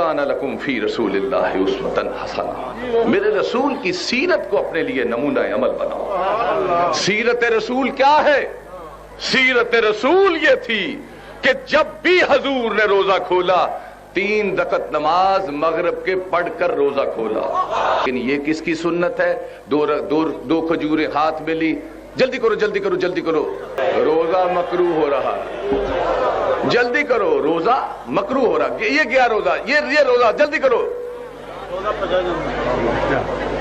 کان لکم فی رسول اللہ اسوۃ حسنہ، میرے رسول کی سیرت کو اپنے لیے نمونہ عمل بناؤ۔ سیرت رسول کیا ہے؟ سیرت رسول یہ تھی کہ جب بھی حضور نے روزہ کھولا 3 رکعت نماز مغرب کے پڑھ کر روزہ کھولا۔ لیکن یہ کس کی سنت ہے؟ دو کھجوریں ہاتھ میں لی، جلدی کرو جلدی کرو جلدی کرو، روزہ مکروہ ہو رہا، جلدی کرو روزہ مکروہ ہو رہا، یہ کیا روزہ، یہ روزہ جلدی کرو،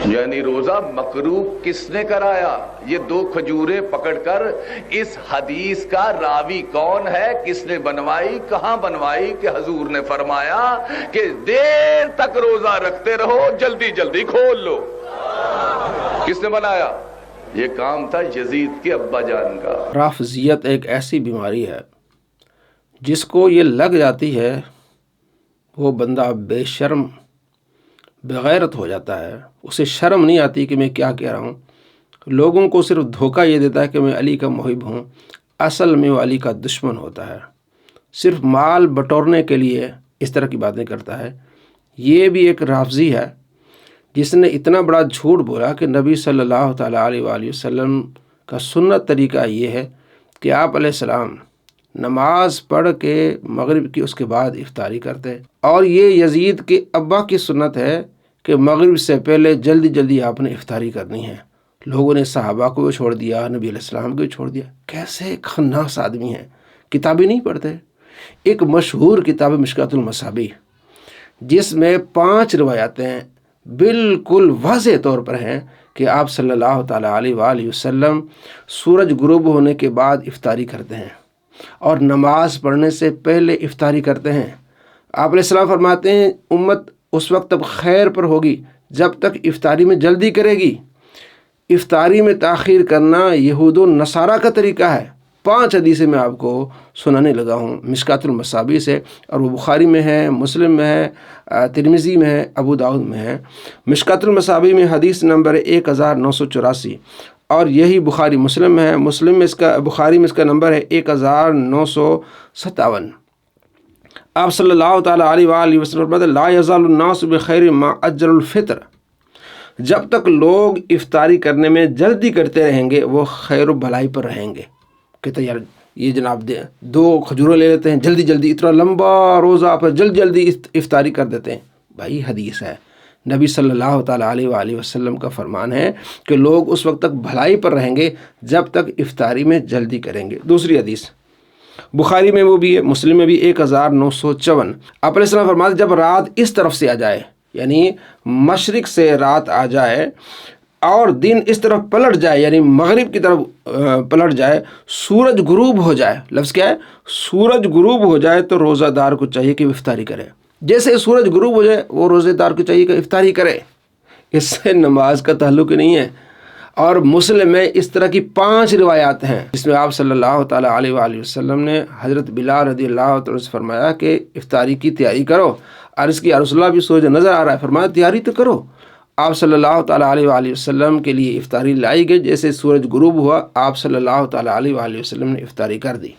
یعنی روزہ مکروہ کس نے کرایا؟ یہ 2 کھجوریں پکڑ کر۔ اس حدیث کا راوی کون ہے؟ کس نے بنوائی؟ کہاں بنوائی؟ کہ حضور نے فرمایا کہ دیر تک روزہ رکھتے رہو، جلدی جلدی کھول لو۔ کس نے بنایا؟ یہ کام تھا یزید کے ابا جان کا۔ رافضیت ایک ایسی بیماری ہے جس کو یہ لگ جاتی ہے وہ بندہ بے شرم بغیرت ہو جاتا ہے، اسے شرم نہیں آتی کہ میں کیا کہہ رہا ہوں، لوگوں کو صرف دھوکہ یہ دیتا ہے کہ میں علی کا محب ہوں، اصل میں وہ علی کا دشمن ہوتا ہے، صرف مال بٹورنے کے لیے اس طرح کی باتیں کرتا ہے۔ یہ بھی ایک رافضی ہے جس نے اتنا بڑا جھوٹ بولا کہ نبی صلی اللہ تعالیٰ علیہ وآلہ وسلم کا سنت طریقہ یہ ہے کہ آپ علیہ السلام نماز پڑھ کے مغرب کی اس کے بعد افطاری کرتے، اور یہ یزید کے ابا کی سنت ہے کہ مغرب سے پہلے جلدی جلدی آپ نے افطاری کرنی ہے۔ لوگوں نے صحابہ کو بھی چھوڑ دیا، نبی علیہ السلام کو بھی چھوڑ دیا۔ کیسے خناس آدمی ہیں، کتابیں نہیں پڑھتے۔ ایک مشہور کتاب مشکوٰۃ المصابیح جس میں 5 روایتیں بالکل واضح طور پر ہیں کہ آپ صلی اللہ تعالیٰ علیہ وآلہ وسلم سورج غروب ہونے کے بعد افطاری کرتے ہیں اور نماز پڑھنے سے پہلے افطاری کرتے ہیں۔ آپ علیہ السلام فرماتے ہیں امت اس وقت تب خیر پر ہوگی جب تک افطاری میں جلدی کرے گی۔ افطاری میں تاخیر کرنا یہود و نصارہ کا طریقہ ہے۔ 5 حدیثیں میں آپ کو سنانے لگا ہوں مشکوٰۃ المصابیح سے، اور وہ بخاری میں ہے، مسلم میں ہے، ترمذی میں ہے، ابو داؤد میں ہے۔ مشکوٰۃ المصابیح میں حدیث نمبر 1984، اور یہی بخاری مسلم میں ہے۔ بخاری میں اس کا نمبر ہے 1957۔ آپ صلی اللہ تعالیٰ علیہ وآلہ وسلم فرماتے ہیں لا یزال الناس بخیر ما اجل الفطر، جب تک لوگ افطاری کرنے میں جلدی کرتے رہیں گے وہ خیر و بھلائی پر رہیں گے۔ کہتے یار یہ جناب 2 کھجوریں لے لیتے ہیں، جلدی جلدی اتنا لمبا روزہ پر جلدی افطاری کر دیتے ہیں۔ بھائی حدیث ہے، نبی صلی اللہ تعالیٰ علیہ وآلہ وسلم کا فرمان ہے کہ لوگ اس وقت تک بھلائی پر رہیں گے جب تک افطاری میں جلدی کریں گے۔ دوسری حدیث بخاری میں وہ بھی ہے، مسلم میں بھی 1954۔ آپ علیہ السلام فرماتے جب رات اس طرف سے آ جائے، یعنی مشرق سے رات آ جائے اور دن اس طرف پلٹ جائے، یعنی مغرب کی طرف پلٹ جائے، سورج غروب ہو جائے، لفظ کیا ہے؟ سورج غروب ہو جائے تو روزہ دار کو چاہیے کہ وہ افطاری کرے۔ جیسے سورج غروب ہو جائے وہ روزے دار کو چاہیے کہ افطاری کرے۔ اس سے نماز کا تعلق نہیں ہے۔ اور مسلم میں اس طرح کی 5 روایات ہیں جس میں آپ صلی اللہ تعالیٰ علیہ وآلہ وسلم نے حضرت بلال رضی اللہ عنہ سے فرمایا کہ افطاری کی تیاری کرو۔ عرض کی یا رسول اللہ بھی سورج نظر آ رہا ہے، فرمایا تیاری تو کرو۔ آپ صلی اللہ تعالیٰ علیہ وآلہ وسلم کے لیے افطاری لائی گئی، جیسے سورج غروب ہوا آپ صلی اللہ تعالیٰ علیہ وآلہ وسلم نے افطاری کر دی،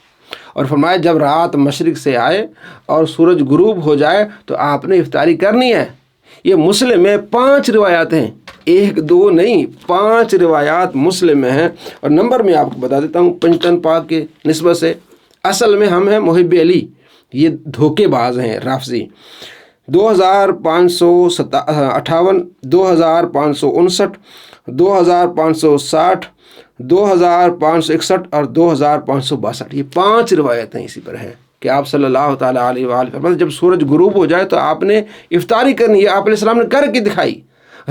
اور فرمایا جب رات مشرق سے آئے اور سورج غروب ہو جائے تو آپ نے افطاری کرنی ہے۔ یہ مسلم میں 5 روایات ہیں، 1 2 نہیں، 5 روایات مسلم میں ہیں۔ اور نمبر میں آپ کو بتا دیتا ہوں پنجتن پاک کے نسبت سے، اصل میں ہم ہیں محب علی، یہ دھوکے باز ہیں رافضی۔ 2558، 2559، 2560، 2561 اور 2562، یہ 5 روایتیں اسی پر ہیں کہ آپ صلی اللہ تعالیٰ علیہ وآلہ وسلم جب سورج غروب ہو جائے تو آپ نے افطاری کرنی ہے۔ آپ علیہ السلام نے کر کے دکھائی،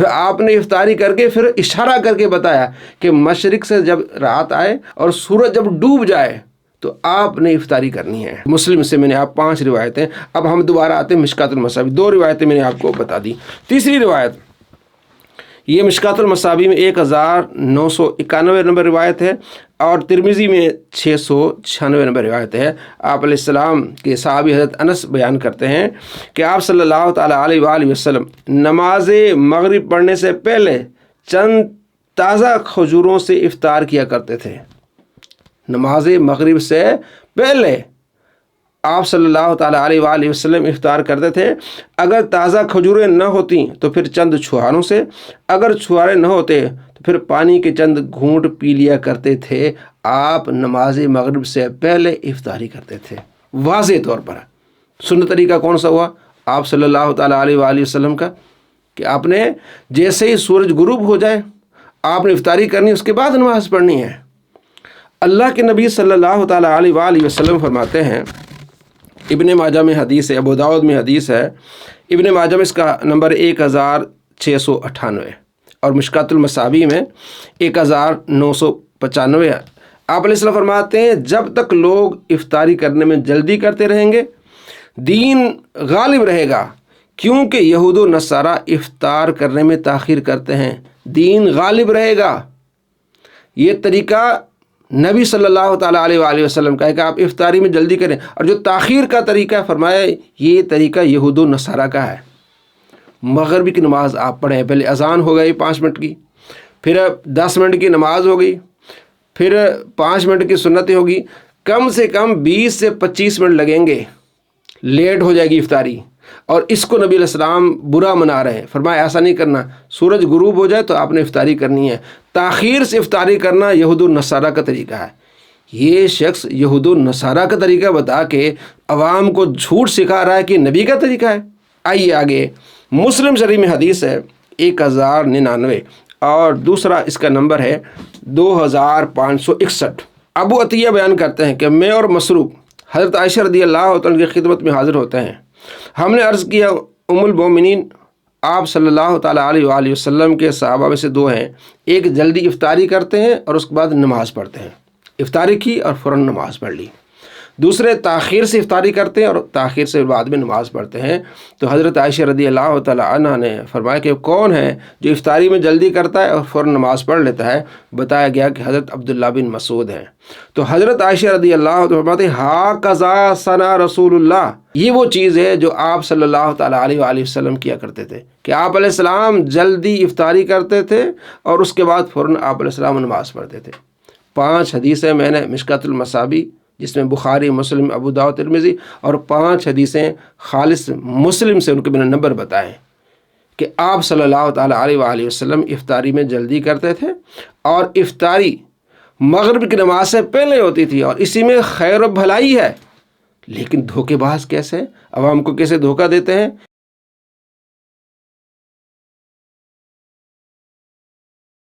آپ نے افطاری کر کے پھر اشارہ کر کے بتایا کہ مشرق سے جب رات آئے اور سورج جب ڈوب جائے تو آپ نے افطاری کرنی ہے۔ مسلم سے میں نے آپ 5 روایتیں، اب ہم دوبارہ آتے ہیں مشکوٰۃ المصابیح، 2 روایتیں میں نے آپ کو بتا دی۔ تیسری روایت یہ مشکوٰۃ المصابیح میں 1991 نمبر روایت ہے، اور ترمذی میں 696 نمبر روایت ہے۔ آپ علیہ السلام کے صحابی حضرت انس بیان کرتے ہیں کہ آپ صلی اللہ تعالیٰ علیہ وآلہ وسلم نماز مغرب پڑھنے سے پہلے چند تازہ کھجوروں سے افطار کیا کرتے تھے۔ نماز مغرب سے پہلے آپ صلی اللہ تعالیٰ علیہ وآلہ وسلم افطار کرتے تھے، اگر تازہ کھجوریں نہ ہوتیں تو پھر چند چھہاروں سے، اگر چھہارے نہ ہوتے تو پھر پانی کے چند گھونٹ پی لیا کرتے تھے۔ آپ نماز مغرب سے پہلے افطاری کرتے تھے۔ واضح طور پر سنت طریقہ کون سا ہوا آپ صلی اللہ تعالیٰ علیہ وآلہ وسلم کا، کہ آپ نے جیسے ہی سورج غروب ہو جائے آپ نے افطاری کرنی، اس کے بعد نماز پڑھنی ہے۔ اللہ کے نبی صلی اللہ تعالیٰ علیہ وآلہ وسلم فرماتے ہیں، ابن ماجہ میں حدیث ہے، ابو داؤد میں حدیث ہے، ابن ماجہ میں اس کا نمبر 1698 اور مشکات المصابیح میں 1995 ہے۔ آپ علیہ السلام فرماتے ہیں جب تک لوگ افطاری کرنے میں جلدی کرتے رہیں گے دین غالب رہے گا، کیونکہ یہود و نصارہ افطار کرنے میں تاخیر کرتے ہیں، دین غالب رہے گا۔ یہ طریقہ نبی صلی اللہ تعالیٰ علیہ وآلہ وسلم کا ہے کہ آپ افطاری میں جلدی کریں، اور جو تاخیر کا طریقہ ہے فرمایا یہ طریقہ یہود و نصارہ کا ہے۔ مغرب کی نماز آپ پڑھیں، پہلے اذان ہو گئی 5 منٹ کی، پھر 10 منٹ کی نماز ہو گئی، پھر 5 منٹ کی سنتیں ہوگی، کم سے کم 20 سے 25 منٹ لگیں گے، لیٹ ہو جائے گی افطاری۔ اور اس کو نبی علیہ السلام برا منا رہے ہیں، فرمایا ایسا نہیں کرنا، سورج غروب ہو جائے تو آپ نے افطاری کرنی ہے۔ تاخیر سے افطاری کرنا یہود و نصارہ کا طریقہ ہے۔ یہ شخص یہود و نصارہ کا طریقہ بتا کے عوام کو جھوٹ سکھا رہا ہے کہ نبی کا طریقہ ہے۔ آئیے آگے، مسلم شریف میں حدیث ہے 1099 اور دوسرا اس کا نمبر ہے 2561۔ ابو عطیہ بیان کرتے ہیں کہ میں اور مسروق حضرت عائشہ رضی اللہ عنہ کی خدمت میں حاضر ہوتے ہیں۔ ہم نے عرض کیا ام المومنین، آپ صلی اللہ تعالیٰ علیہ وآلہ وسلم کے صحابہ میں سے 2 ہیں، ایک جلدی افطاری کرتے ہیں اور اس کے بعد نماز پڑھتے ہیں۔ افطاری کی اور فوراً نماز پڑھ لی۔ دوسرے تاخیر سے افطاری کرتے ہیں اور تاخیر سے بعد میں نماز پڑھتے ہیں۔ تو حضرت عائشہ رضی اللہ تعالیٰ عنہ نے فرمایا کہ کون ہے جو افطاری میں جلدی کرتا ہے اور فوراً نماز پڑھ لیتا ہے؟ بتایا گیا کہ حضرت عبداللہ بن مسعود ہیں۔ تو حضرت عائشہ رضی اللہ عنہ فرماتے ہیں ہاکذا صنع رسول اللہ، یہ وہ چیز ہے جو آپ صلی اللہ تعالیٰ علیہ وآلہ وسلم کیا کرتے تھے کہ آپ علیہ السلام جلدی افطاری کرتے تھے اور اس کے بعد فوراً آپ علیہ السلام نماز پڑھتے تھے۔ 5 حدیثیں میں نے مشکات المصابیح جس میں بخاری، مسلم، ابو داؤد، ترمذی، اور 5 حدیثیں خالص مسلم سے ان کے میں نے نمبر بتائے کہ آپ صلی اللہ تعالیٰ علیہ وآلہ وسلم افطاری میں جلدی کرتے تھے، اور افطاری مغرب کی نماز سے پہلے ہوتی تھی، اور اسی میں خیر و بھلائی ہے۔ لیکن دھوکے باز کیسے، عوام کو کیسے دھوکہ دیتے ہیں؟